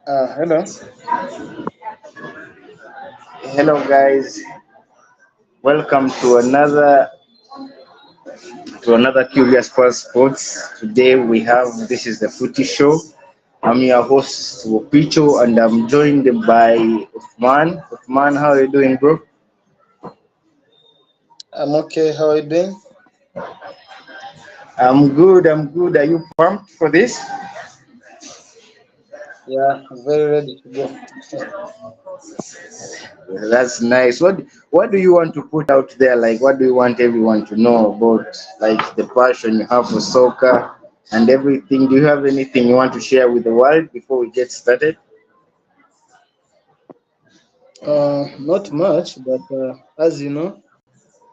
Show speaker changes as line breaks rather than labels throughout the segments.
Hello.
Hello, guys. Welcome to another Curious Pulse Sports. Today we have this is the Footy Show. I'm your host Wopicho, and I'm joined by Uthman. Uthman, how are you doing, bro?
I'm okay. How are you doing?
I'm good. I'm good. Are you pumped for this?
Yeah, very ready to go.
That's nice. What do you want to put out there? Like, what do you want everyone to know about, like, the passion you have for soccer and everything? Do you have anything you want to share with the world before we get started?
Not much, but as you know,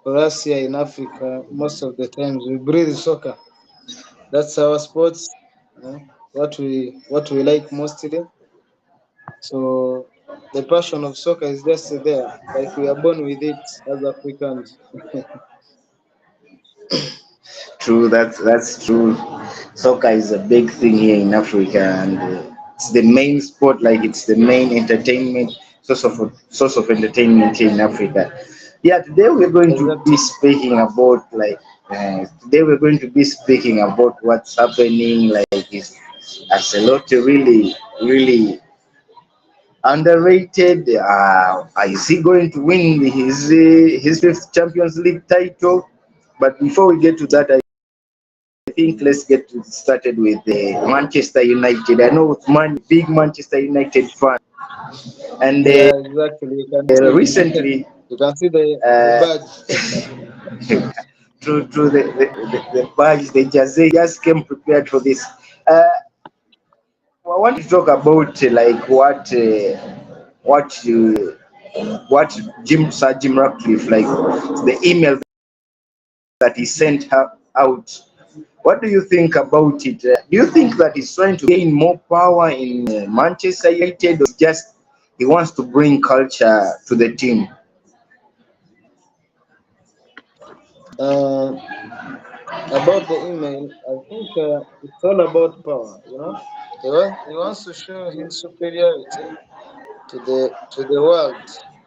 for us here in Africa, most of the times we breathe soccer. That's our sports. What we like mostly. So the passion of soccer is just there. Like we are born with it as Africans.
True, that's true. Soccer is a big thing here in Africa, and it's the main sport. Like, it's the main entertainment source of entertainment here in Africa. Yeah, today we're going to be
Exactly.
speaking about, like, today we're going to be speaking about what's happening. Like, is Ancelotti really underrated? Is he going to win his fifth Champions League title? But before we get to that, I think let's get started with Manchester United. I know Uthman, big Manchester United fan, and
Yeah, exactly. You can see
recently,
you can see the
uh,
badge.
through the badge, the jersey just came prepared for this. Uh, I want to talk about like what you what Sir Jim Ratcliffe, like, the email that he sent her out. What do you think about it? Do you think that he's trying to gain more power in Manchester United, or just he wants to bring culture to the team?
Uh, about the email, I think it's all about power. He wants to show his superiority to the world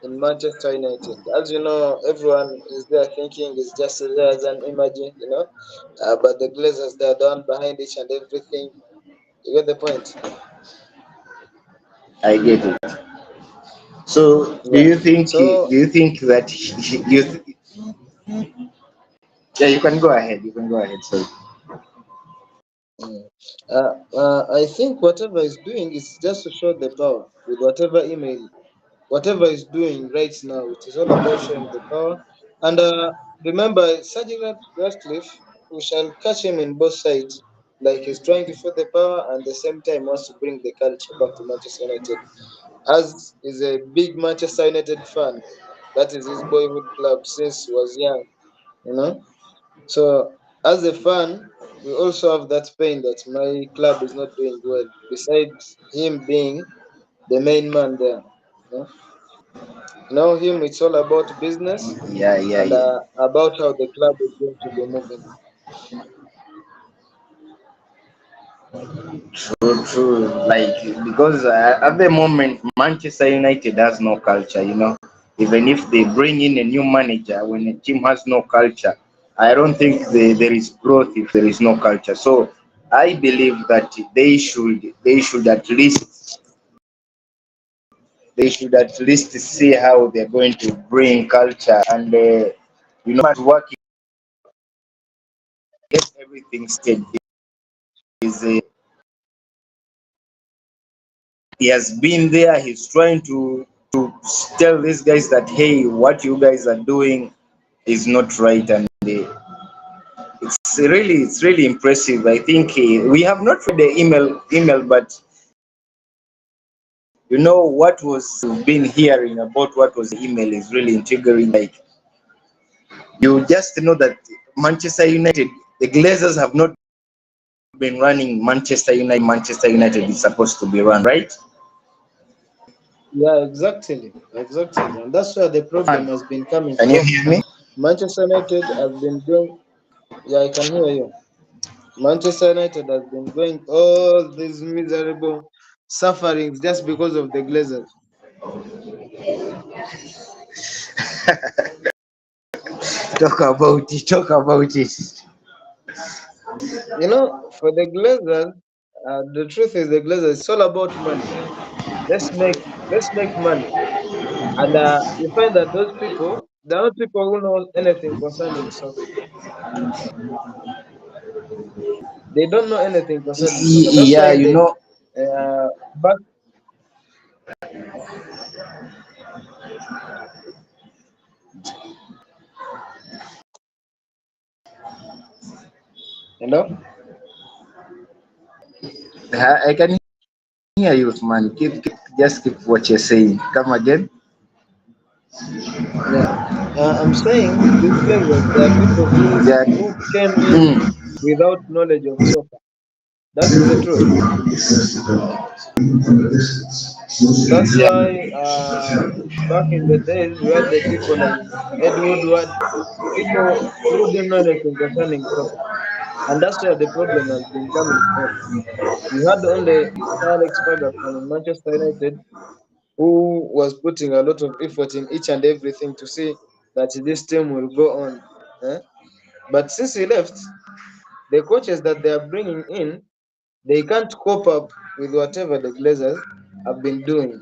in Manchester United. As you know, everyone is there thinking it's just there as an imagine, but the Glazers they are done behind each and everything. You get the point?
I get it. So,
Yeah. So
do you think that yeah, you can go ahead. You can go ahead. Sorry.
mm, I think whatever he's doing is just to show the power with whatever he's doing right now. It is all about showing the power. And remember, Sir Jim Ratcliffe, we shall catch him in both sides. Like he's trying to show the power and at the same time wants to bring the culture back to Manchester United. As is a big Manchester United fan, that is his boyhood club since he was young. You know. So as a fan, we also have that pain that my club is not doing well. Besides him being the main man there. You know? Now him, it's all about business
Yeah, yeah,
and
yeah.
about how the club is going to be moving.
True, true. Like, because at the moment Manchester United has no culture. Even if they bring in a new manager, when a team has no culture, I don't think there is growth if there is no culture. So I believe that they should at least see how they're going to bring culture, and work, get everything straight. Is He has been there. He's trying to tell these guys that, hey, what you guys are doing is not right, and it's really impressive. I think we have not read the email, but what was been hearing about what was the email is really intriguing. Like, you just know that Manchester United, the Glazers have not been running Manchester United. Manchester United is supposed to be run, right?
Yeah, exactly. Exactly. And that's where the problem
Can
has been coming
you
from.
hear me?
Manchester United has been going, yeah, I can hear you. Manchester United has been going all these miserable sufferings just because of the Glazers.
Talk about it. Talk about it.
You know, for the Glazers, the truth is the Glazers. It's all about money. Let's make money, and you find that those people, they are not people who know anything concerning soccer. They don't know anything concerning soccer. That's
Yeah,
why
you
they
know.
back. You know,
I can hear you, man. Just keep what you're saying. Come again.
yeah. I'm saying these Glazers, they are people
Yeah.
who came in
Mm.
without knowledge of soccer. That is the truth. That's why back in the days we had the people like Ed Woodward, people who didn't know anything concerning soccer. And that's where the problem has been coming from. You had only Sir Alex Ferguson in Manchester United who was putting a lot of effort in each and everything to see that this team will go on. eh? But since he left, the coaches that they are bringing in, they can't cope up with whatever the Glazers have been doing.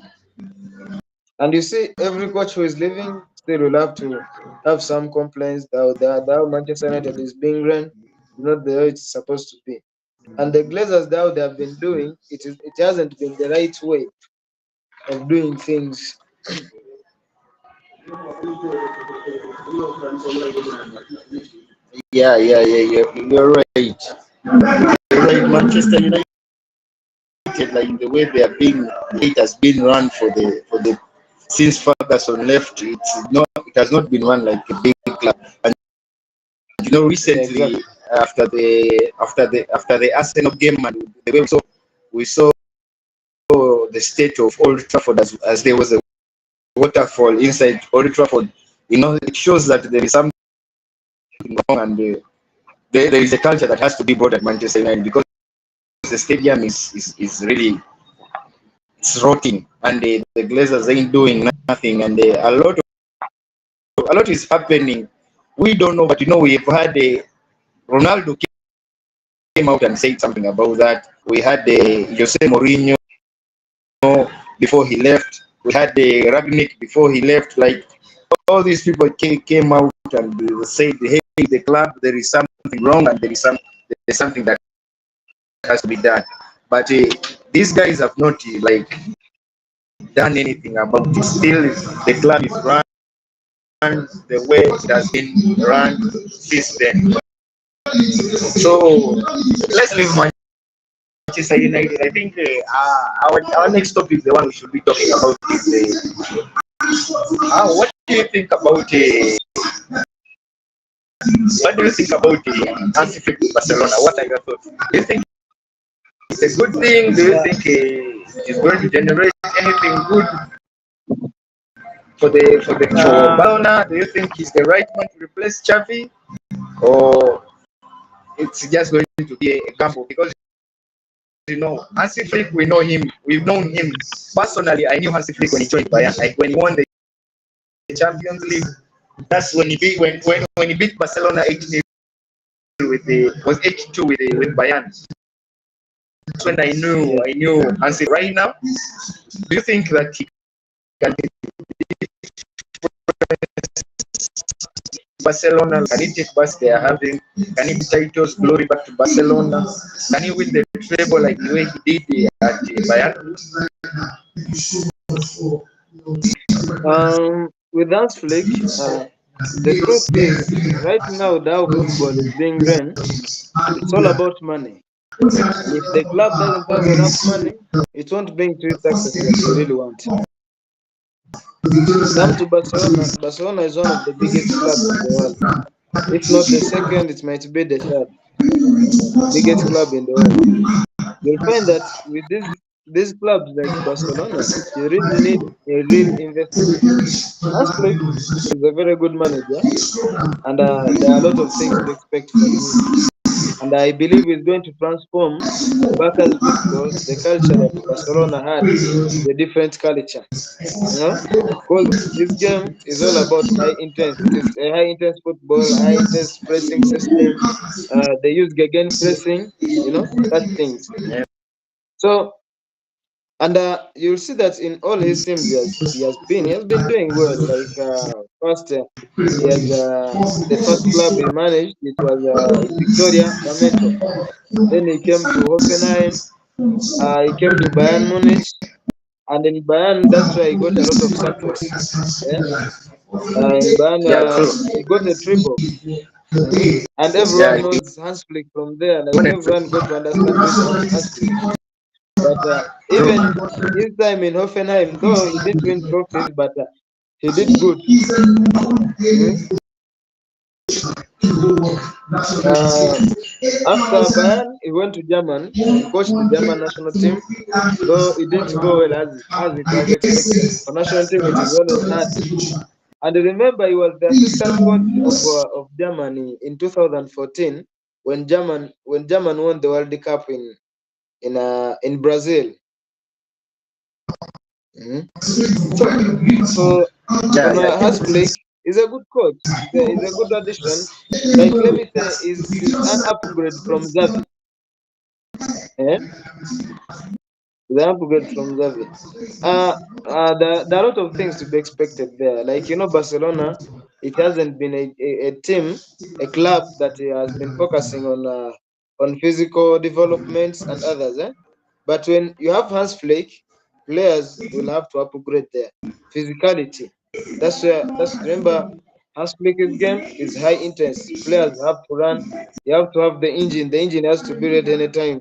And you see, every coach who is leaving still will have to have some complaints that how Manchester United is being run, not the way it's supposed to be. And the Glazers that they have been doing, it hasn't been the right way of doing things.
Yeah. You're right. You're right. Manchester United, like the way they are being, it has been run for the since Ferguson left. It has not been run like a big club. And
Yeah,
recently
exactly.
after the Arsenal game and the way we saw the state of Old Trafford as there was a waterfall inside Old Trafford. It shows that there is something wrong, and there is a culture that has to be brought at Manchester United, because the stadium is really, it's rotting, and the Glazers ain't doing nothing, and a lot is happening. We don't know, but we've had Ronaldo came out and said something about that. We had Jose Mourinho before he left. We had Ragnick before he left. Like, all these people came out and said, "Hey, the club, there is something wrong, and there's something that has to be done." But these guys have not done anything about it. Still, the club is run the way it has been run since then. So let's leave Manchester United. I think our next topic, the one we should be talking about, is what do you think about Hansi Flick with Barcelona? What are your thoughts? Do you think it's a good thing? Do you
Yeah.
think it is going to generate anything good for
Uh,
Barcelona? Do you think he's the right man to replace Xavi, or it's just going to be a gamble? Because Hansi Flick, we know him. We've known him personally. I knew Hansi Flick when he joined Bayern. Like, when he won the Champions League, that's when he beat Barcelona 8-0 was 8-2 with Bayern. That's when
yeah.
I knew Hansi. Right now, do you think that he can beat Barcelona? Can he take back they are having? Can he titles, glory back to Barcelona? Can he win the treble like the way he did at Bayern?
With that flick, the truth is, right now, the how football is being run, it's all about money. And if the club doesn't have enough money, it won't bring to its success that they really want. Come to Barcelona. Barcelona is one of the biggest clubs in the world. If not the second, it might be the third biggest club in the world. You'll find that with these clubs like Barcelona, you really need a real investment. Hans Flick is a very good manager, and there are a lot of things to expect from him. and I believe it's going to transform Barca's football. The culture that Barcelona had is a different culture, you know, because this game is all about high intense. It is a high intense football, high intense pressing system. They use again pressing, such things. So, and you'll see that in all his teams he has been doing well. Like first, he has the first club he managed. It was Victoria Veneto. Then he came to Hoffenheim. He came to Bayern Munich, and in Bayern, that's where he got a lot of success. Yeah, in Bayern,
Yeah, true.
he got a triple. And
Yeah,
everyone knows Hans Flick from there. Like everyone got to understand who is Hans Flick. But even his time in Hoffenheim, though he didn't win trophies, but he did good. Mm. Uh, After Bayern, he went to German. He coached the German national team, though it didn't go well as it was expected. For national team, it is always hard. And remember, he was the assistant coach of Germany in 2014 when German won the World Cup in Brazil. Mhm. So
yeah,
on
yeah,
Hasflick is a good coach. He's a good addition. Like let me say, is an upgrade from Xavi. Eh? Is an upgrade from Xavi. There are a lot of things to be expected there. Like Barcelona, it hasn't been a team, a club that has been focusing on physical developments and others. But when you have Hans Flick, players will have to upgrade their physicality. That's remember Hans Flick's game is high intense. Players have to run. You have to have the engine. The engine has to be ready anytime.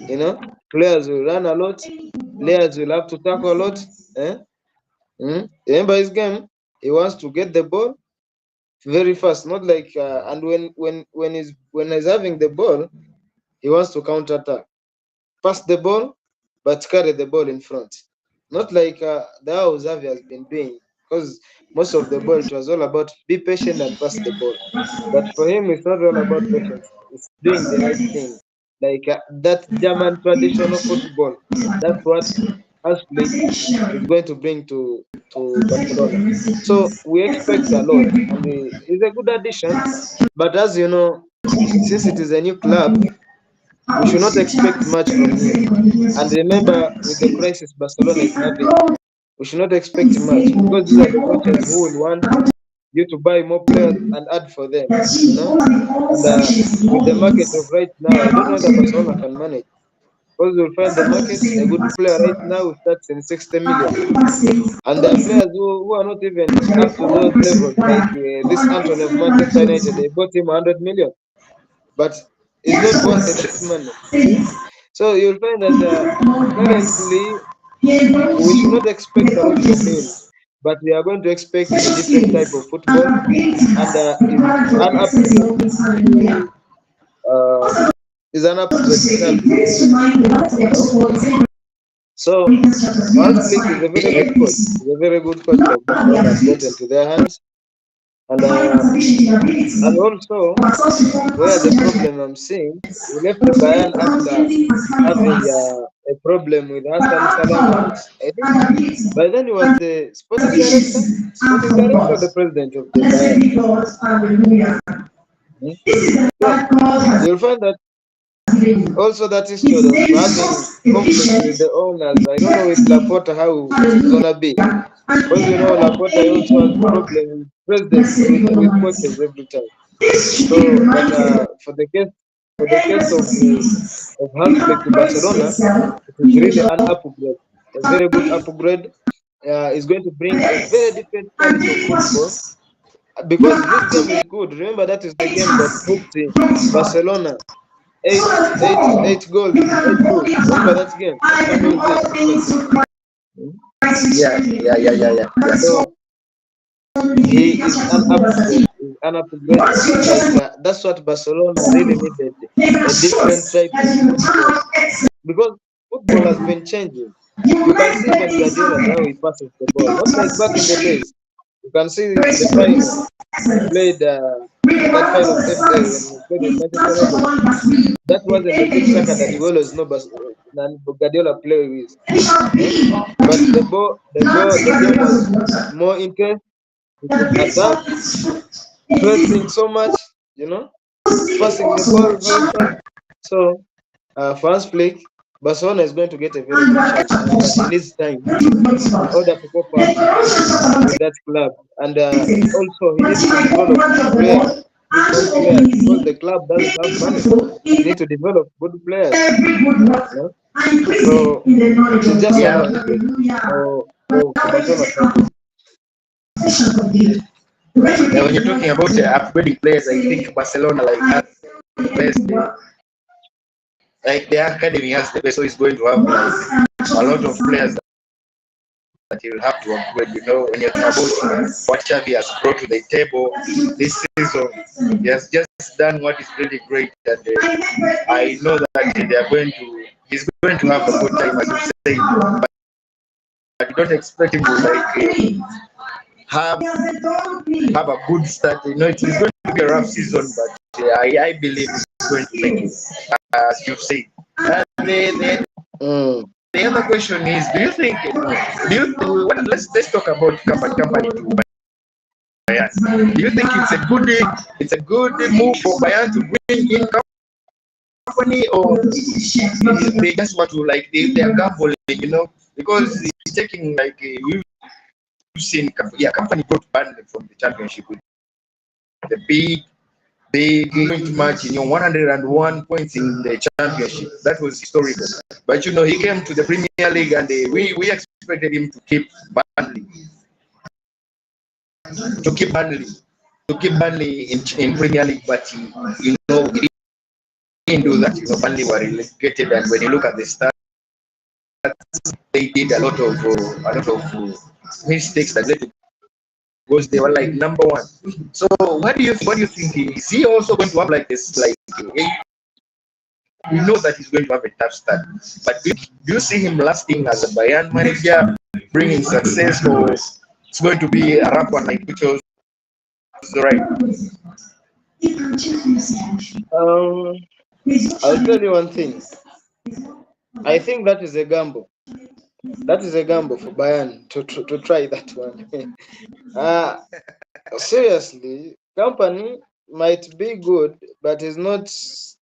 You know, players will run a lot. Players will have to tackle a lot. Eh? Remember his game? He wants to get the ball very fast, not like and when he's having the ball, he wants to counter attack. Pass the ball, but carry the ball in front. Not like the how Xavi has been doing, because most of the ball it was all about be patient and pass the ball. But for him, it's not all about patience. It's doing the right thing, like that German traditional football. That's what Ashley is going to bring to Barcelona. So we expect a lot, and he's a good addition. But as you know, since it is a new club, we should not expect much from him. And remember, with the crisis Barcelona is having, we should not expect much because these are the coaches who will want you to buy more players and add for them, And with the market of right now, I don't know whether Barcelona can manage. Because you'll find the market, a good player right now starts in 60 million. And there are players who are not even up to those levels, like this Anthony of Manchester United. They bought him 100 million, but he's not worth that money. So you'll find that currently we should not expect a lot from him, but we are going to expect a different type of football, and uh, is an upgrade style from Xavi. So Hans Flick is a very good coach. He's a very good coach that Barcelona has gotten to their hands, and also where the problem I'm seeing, he left the Bayern after having a problem with Hassan Salahudin. I think by then he was the sporting director, or the president of the Bayern. Mhm. So you'll find that also that history of having conflict with the owners. I don't know with Laporta how it's gonna be, because Laporta also has problem with presidents with coaches every time. So, but for the case of Hans Flick to Barcelona, it is really an upgrade, a very good upgrade. Is going to bring a very different quality of football because this game is good. Remember that is the game that booked Barcelona eight goals, 8-2. Remember that game, that Champions League. Mhm.
yeah, yeah, yeah, yeah, yeah, yeah.
So he is an upgrade. Is an upgrade. Like that's what Barcelona really needed. A different type of football because football has been changing. You can see even Guardiola how he passes the ball, not like back in the days. You can see the final. He played. that final FA when he played with Manchester United. That wasn't the tiki-taka that you always know Guardiola play with. Eh? But the game was more intense. He could attack, pressing so much, passing the ball very fast. So, for Hans Flick, Barcelona is going to get a very good chance, but he needs time in order to cope up with that club. And also, he needs to develop his own players because the club doesn't have money. He needs to develop good players. So, it's just one of
Yeah.
the things for Barcelona title.
Yeah, when you're talking about upgrading players, I think Barcelona has the best. Like their academy has the best, so it's going to have a lot of players that you will have to upgrade. When you're talking about what Xavi has brought to the table this season, he has just done what is really great, and I know that he's going to have a good time, as you say. But you don't expect him to have have a good start. It's going to be a rough season, but I believe he's going to make it, as you say. And
Mm.
the other question is, do you think? Let's talk about company to Bayern. Do you think it's a good move for Bayern to bring in company, or they just want to they're gambling, because it's taking we've seen company brought Bayern from the championship with the big match, 101 points in the championship. That was historical. But he came to the Premier League, and we expected him Burnley, to keep Burnley, in Premier League. But he didn't do that. Burnley were relegated, and when you look at the stats, they did a lot of mistakes that led to goals. They were number one. So what do you think? Is he also going to have this? We know that he's going to have a tough start, but do you see him lasting as a Bayern manager, bringing success, or it's going to be a rough one, which was right?
Um, I'll tell you one thing. I think that is a gamble. That is a gamble for Bayern to try that one. uh, Seriously, company might be good, but is not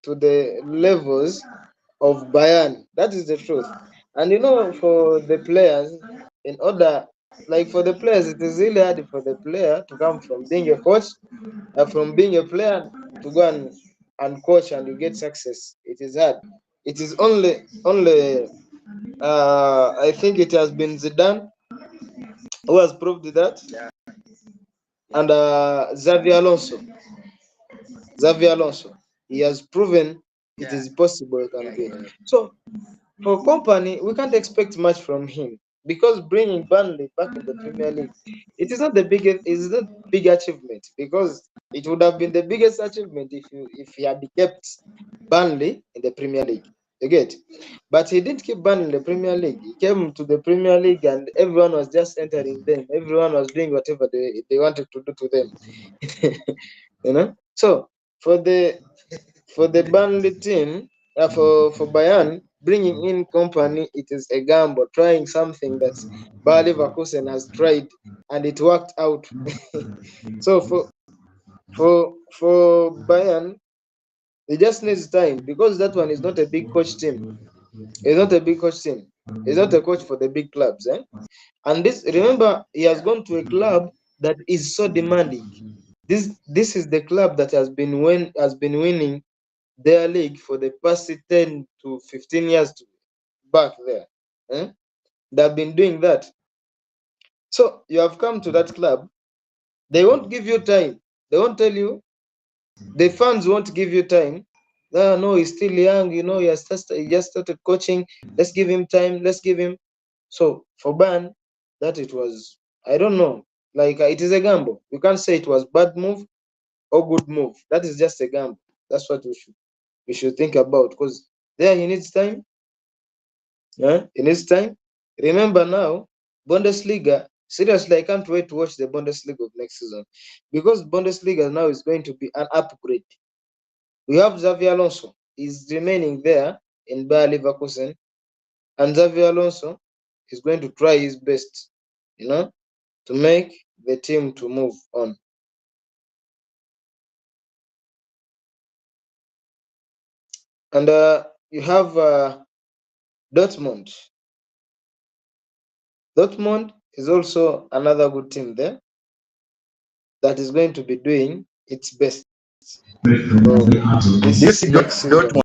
to the levels of Bayern. That is the truth. And for the players, in order, for the players, it is really hard for the player to come from being a coach, from being a player to go and coach and you get success. It is hard. It is only I think it has been Zidane who has proved that, and Xavi Alonso. Xavi Alonso. He has proven it
Yeah,
is possible he can
yeah,
do it.
yeah.
So for company, we can't expect much from him because bringing Burnley back in the Premier League, it is not the biggest, it is not big achievement because it would have been the biggest achievement if he had kept Burnley in the Premier League. You get, but he didn't keep Burnley in the Premier League. He came to the Premier League and everyone was just entering them. Everyone was doing whatever they wanted to do to them. So for the Burnley team, for Bayern, bringing in company, it is a gamble, trying something that Bayer Leverkusen has tried and it worked out. So for Bayern, it just needs time because that one is not a big coach team. It's not a big coach team. It's not a coach for the big clubs, eh? And remember, he has gone to a club that is so demanding. This is the club that has been winning their league for the past 10 to 15 years back there. Eh? They've been doing that. So you have come to that club. They won't give you time. They won't tell you. The fans won't give you time. No, he's still young. He just started coaching. Let's give him time. Let's give him. So for Ban, that it was, I don't know. It is a gamble. You can't say it was bad move or good move. That is just a gamble. That's what we should think about because there he needs time. Yeah, he needs time. Remember now, Bundesliga Seriously, I can't wait to watch the Bundesliga of next season because Bundesliga now is going to be an upgrade. We have Xavi Alonso. He's remaining there in Bayer Leverkusen, and Xavi Alonso is going to try his best, to make the team to move on. And you have Dortmund. Dortmund is also another good team there that is going to be doing its best.
Do you see Dortmund?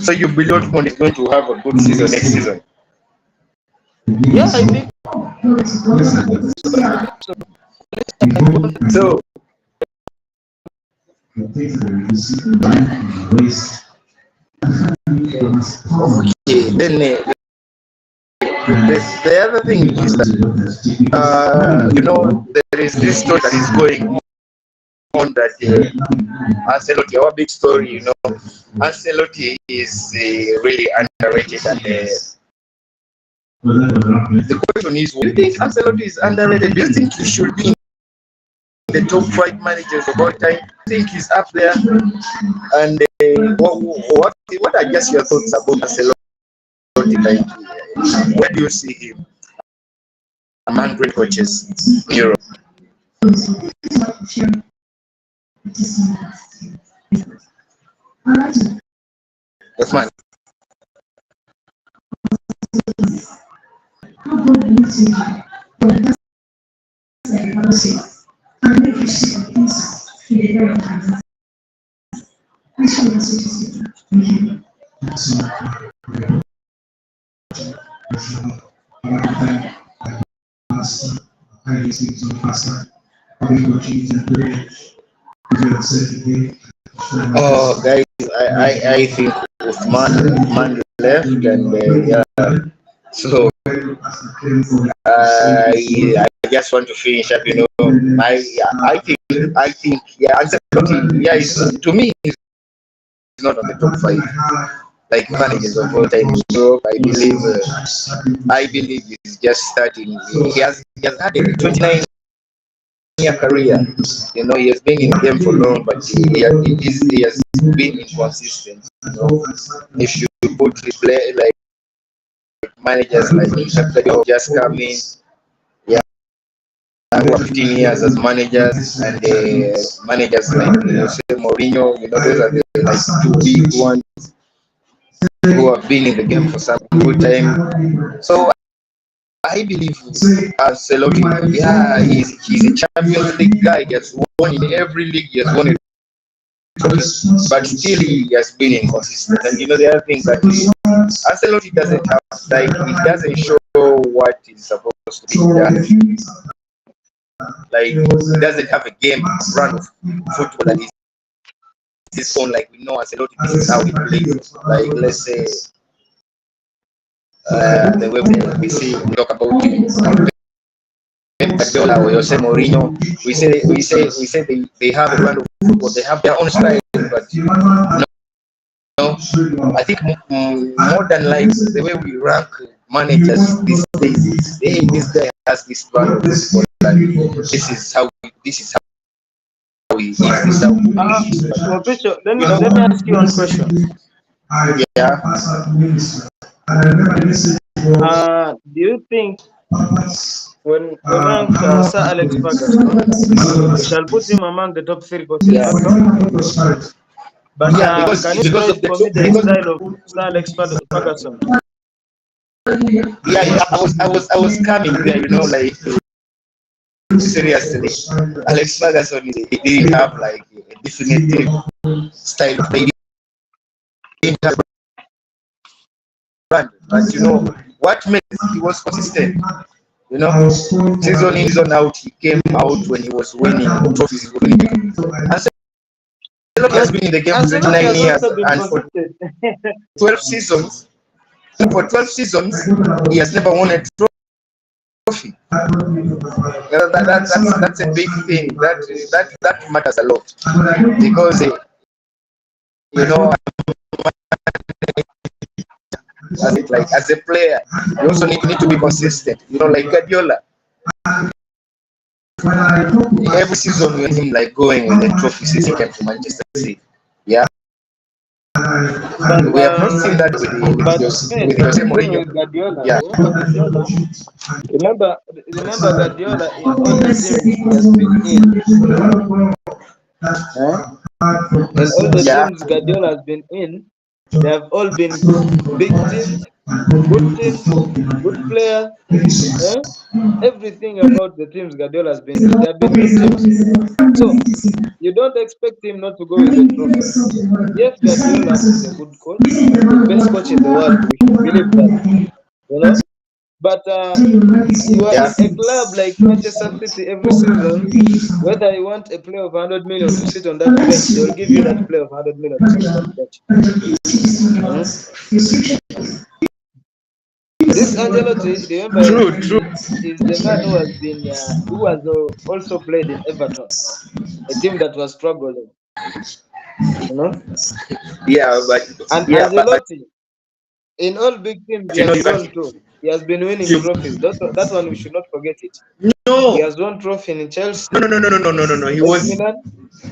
So you believe Dortmund is going to have a good season next season?
Yeah, I think
so. Okay, then the other thing is that there is this story that is going on that Ancelotti, our big story, Ancelotti is really underrated, and the question is, do you think Ancelotti is underrated? Do you think he should be in the top 5 managers of all time? I think he's up there. And what are just your thoughts about Ancelotti? Like, where do you see him among great coaches in Europe? That's fine. Oh, guys, I think Man left, and so I just want to finish up. I think yeah, Ancelotti, yeah, to me, he's not on the top 5 like managers of all time in Europe. I believe he's just starting. He has had a 29-year career. He has been in the game for long, but he has been inconsistent. If you put his play like managers like Pep just come in, yeah, 15 years as managers, and managers like Jose Mourinho, those are the like 2 big ones who have been in the game for some good time. So I believe Ancelotti, yeah, he's a Champions League guy. He has won in every league. He has won it, but still he has been inconsistent. And the other thing that Ancelotti doesn't have, like, he doesn't show what is supposed to be done. Like, he doesn't have a game run of football that is his own. Like, we know Ancelotti, this is how he plays. Like, let's say the way we talk about Pep Guardiola or Jose Mourinho, we say they have a brand of football, they have their own style, but I think more than like the way we rank managers these days, this guy has this brand of football, and this is how he is.
Let me ask you one question.
Yeah.
Do you think when we rank Sir Alex Ferguson, we shall put him among the top 3 coaches?
Yeah.
But
because
can you
because
try
of the
for me the style of Sir Alex Ferguson?
Yeah, I was coming there, like, seriously, Alex Ferguson, he didn't have like a definitive style of play. He didn't have a brand, but what made it, he was consistent. Season in, season out, he came out when he was winning trophies. Ancelotti has been in the game for 29 years, and for 12 seasons, he has never won a trophy. That's a big thing. That matters a lot, because as it like as a player, you also need to be consistent. Like Guardiola, every season we him like going with the trophy since he came to Manchester City. Yeah,
But
we have not seen that
but hey,
with Jose
the thing
Mourinho.
with Guardiola,
Yeah,
remember remember Guardiola in all the teams he has been in, eh? In all the
yeah,
teams Guardiola has been in, they have all been big teams, good players, eh? Everything about the teams Guardiola has been in, they have been good teams. So you don't expect him not to go with a trophy. Yes, Guardiola is a good coach, the best coach in the world. We should believe that, you know. But you are
yeah.
in a club like Manchester City every season. Whether you want a player of 100 million to sit on that bench, they will give you that player of 100 million to sit on that bench. Hmm? This Ancelotti, remember,
True, true.
is the man who has also played in Everton, a team that was struggling, you know.
Yeah, but
And
yeah, but
Ancelotti, in all big teams he
you know,
has
but
gone to, he has been winning
you
trophies. That one we should not forget it. He
no,
has won trophy in
no,
Chelsea,
no, no, no, no, no, no, no, no. He
AC
was.
Milan.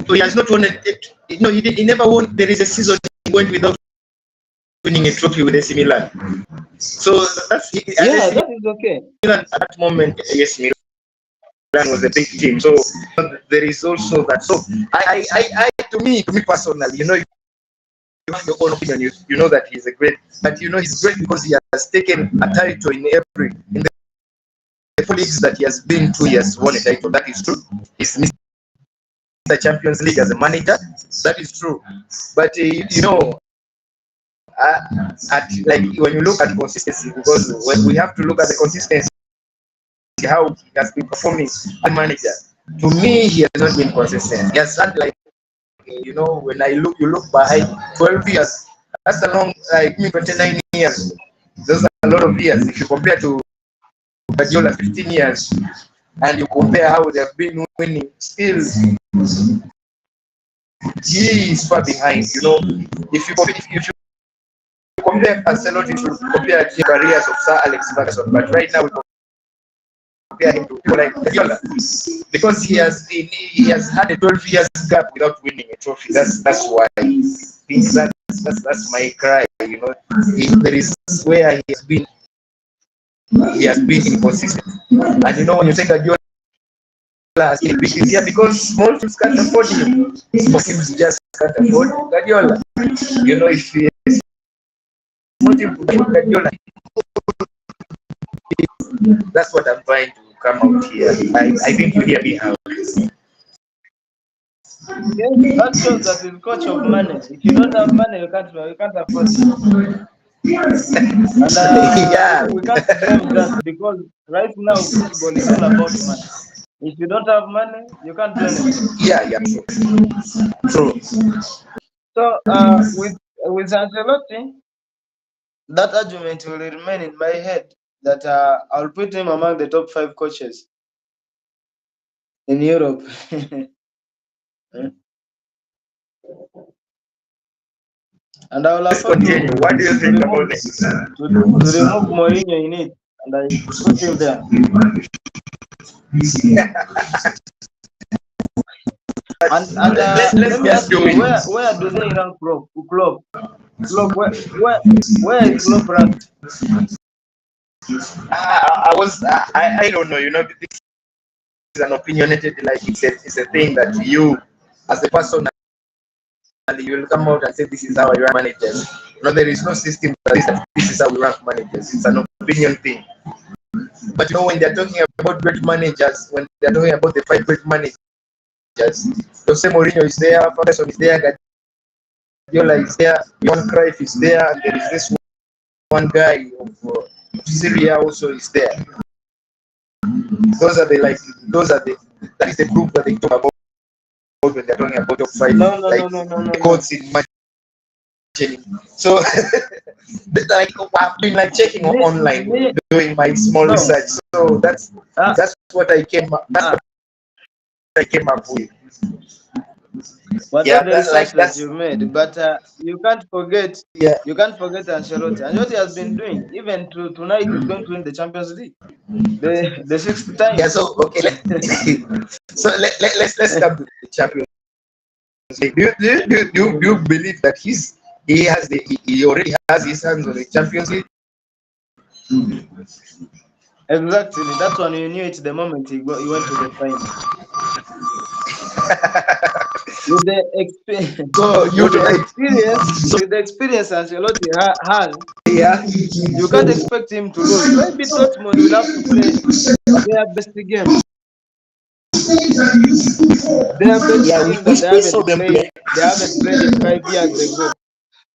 So he has not won it. No, he did. He never won. There is a season he went without winning a trophy with AC Milan. So that's and
Yeah,
AC
that is okay.
Milan at that moment. AC Milan was a big team. So there is also that. So to me personally, you have your own opinion. You know that he's a great, but he's great because he has taken a title in the 4 leagues that he has been to. He has won a title. That is true. He's missed the Champions League as a manager. That is true. But like when you look at consistency, because when we have to look at the consistency, how he has been performing as a manager. To me, he has not been consistent. He has had like when you look behind 12 years. That's a long, like 29 years. Those are a lot of years. If you compare to Guardiola 15 years, and you compare how they have been winning, still he is far behind. If you compare Ancelotti to compare the careers of Sir Alex Ferguson, but right now we compare him to people like Guardiola because he has had a 12 years gap without winning a trophy. That's why that's my cry. There is where he has been inconsistent, and when you take Guardiola as a big yeah, because small teams can't afford him. Small teams just can't afford Guardiola. If small team could afford Guardiola, that's what I'm trying to come out here. I think you hear me out.
Yes, that shows that he's coach of money. If you don't have money, you can't afford him. And
Yeah,
we can't blame that because right now football is all about money. If you don't have money, you can't do anything.
yeah, yeah, true.
So with Ancelotti, that argument will remain in my head that I'll put him among the top 5 coaches in Europe. And I will
Let's
afford
continue. What do you
to
think
remove
about this?
to remove Mourinho in it, and I put him there. And
Let's
let me
just
ask
do
you,
it.
where do they rank Klopp? Where is Klopp ranked?
I don't know. This is an opinionated, like it's a thing that you, as a person, you will come out and say this is how I rank managers. There is no system that this is how we rank managers. It's an opinion thing. But when they're talking about great managers, when they're talking about the 5 great managers, Jose Mourinho is there, Ferguson is there, Guardiola is there, Johan Cruyff is there, and there is this one guy of Syria also is there. Those are that is the group that they talk about when they're talking about top 5,
No, no,
like
no, no, no, no,
the
no.
codes in managing. So like I've been like checking
Me,
online,
me,
doing my small
no.
research. So that's
Ah,
that's what I came up
ah.
with.
What
Yeah,
are the
that,
research
like
that
that's
you made? But
yeah.
you can't forget Ancelotti. Ancelotti has been doing even tonight. He's going to win the Champions League, the sixth
Yeah,
time.
so okay, let's come to the Champions League. Do you believe that he already has his hands on the Champions League?
Exactly. That one you knew it the moment he went to the final. With the experience,
So you
with the
like
experience,
so
with the experience Ancelotti has,
yeah.
you can't expect him to lose. Maybe Dortmund will have to play their best game, their best
Yeah,
game
we,
that
we saw them play.
they haven't played in 5 years ago.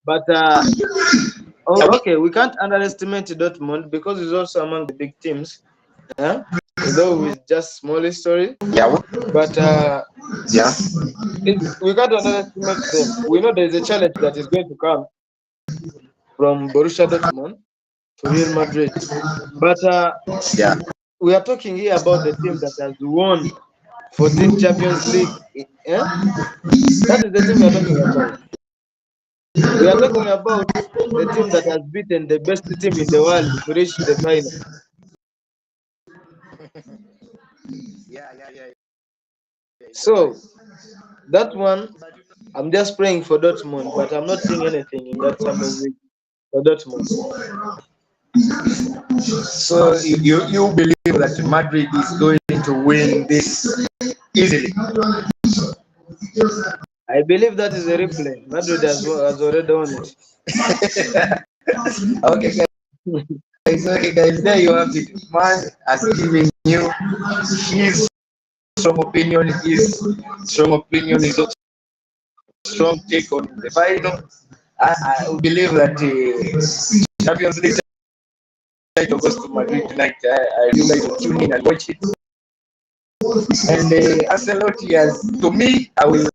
But
Yeah,
okay, we can't underestimate Dortmund because it's also among the big teams. Yeah, though with just small history,
yeah,
but
yeah.
we can't underestimate them. We know there's a challenge that is going to come from Borussia Dortmund to Real Madrid. But
Yeah.
we are talking here about the team that has won 14 Champions League. Eh? That is the team we are talking about. We are talking about the team that has beaten the best team in the world to reach the final.
Yeah, yeah, yeah, yeah. You're right.
So that one, I'm just praying for Dortmund, but I'm not seeing anything in that Champions League for Dortmund.
So you believe that Madrid is going to win this easily?
I believe that is a replay. Madrid has already won it.
Okay, guys. Okay, guys. There you have it. Man has given you his strong opinion. His strong opinion is also strong take on the final. I believe that Champions League title goes to Madrid tonight. I do like to tune in and watch it. And Ancelotti, as to me, I will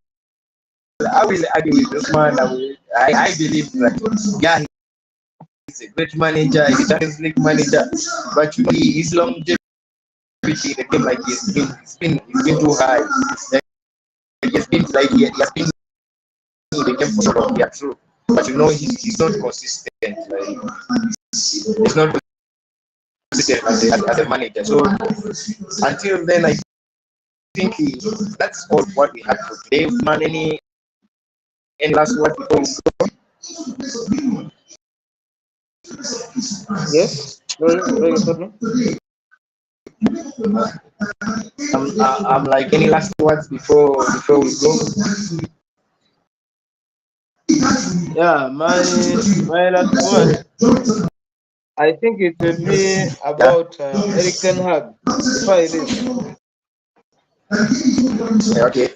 argue with this man. I believe that yeah, he's a great manager, he's a Champions League manager, but you know, his longevity in the game, like it's been too high. Like, he has been in the game for so long. Yeah, true. But you know, he's not consistent. Like he's not consistent as a manager. So until then, I think that's all what we have for today. Man, any last word before we go?
Yes? Beg your pardon?
I'm like any last words before we go.
Yeah, my last word, I think it will be
Yeah.
about Eric Ten Hag before I leave.
Yeah, okay.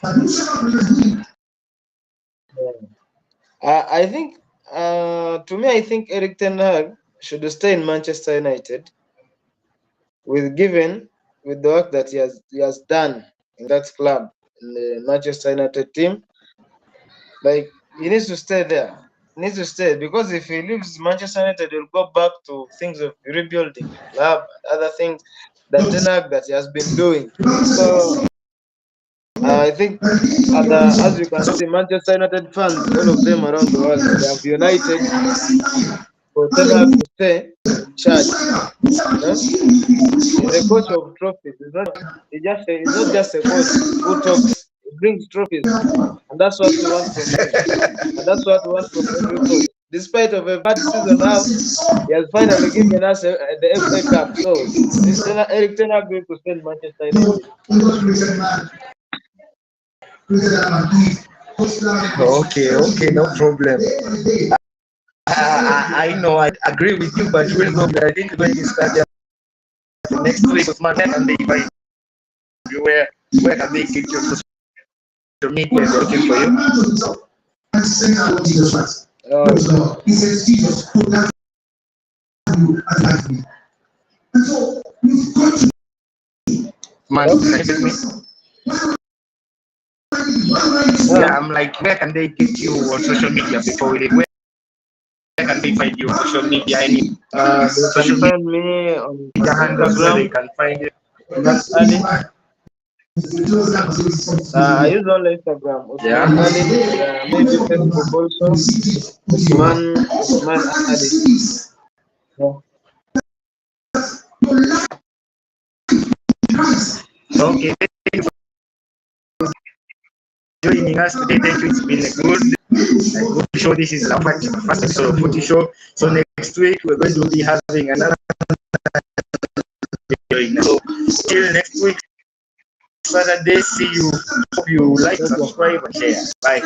I think, to me, I think Eric Ten Hag should stay in Manchester United with the work that he has done in that club, in the Manchester United team. Like he needs to stay there. He needs to stay because if he leaves Manchester United, he'll go back to things of rebuilding the club and other things that Ten Hag that he has been doing. So I think, and as you can see, Manchester United fans, all of them around the world, they have united for Ten Hag to stay in charge. Huh? He's a coach of trophies. He's not just a coach who talks. He brings trophies, and that's what we want from him. And that's what we want from every coach. Despite of a bad season now, he has finally given us the FA Cup. So is Eric Ten Hag going to stay in Manchester United?
Okay, okay, no problem. I know I agree with you, but we'll go. I think when you start the next week with man and they invite you where can they get your social media? They're looking for you.
Okay.
Man,
Hello?
can you hear me?
Yeah.
Yeah, I'm like, where can they get you on social media before we leave? Where can they find you on social media? Any
They can
social
find me on
media handles where they
Instagram,
can find you?
Max Ali. I use only Instagram.
Yeah.
Usman Ali, maybe Facebook also. Usman Ali. Yeah.
Okay. Thank you for joining us today. Thank you. It's been a good show. This is our first episode of Footy Show. So next week we're going to be having another. So till next week, Saturday. See you. Hope you like,
Okay.
subscribe, and share. Bye.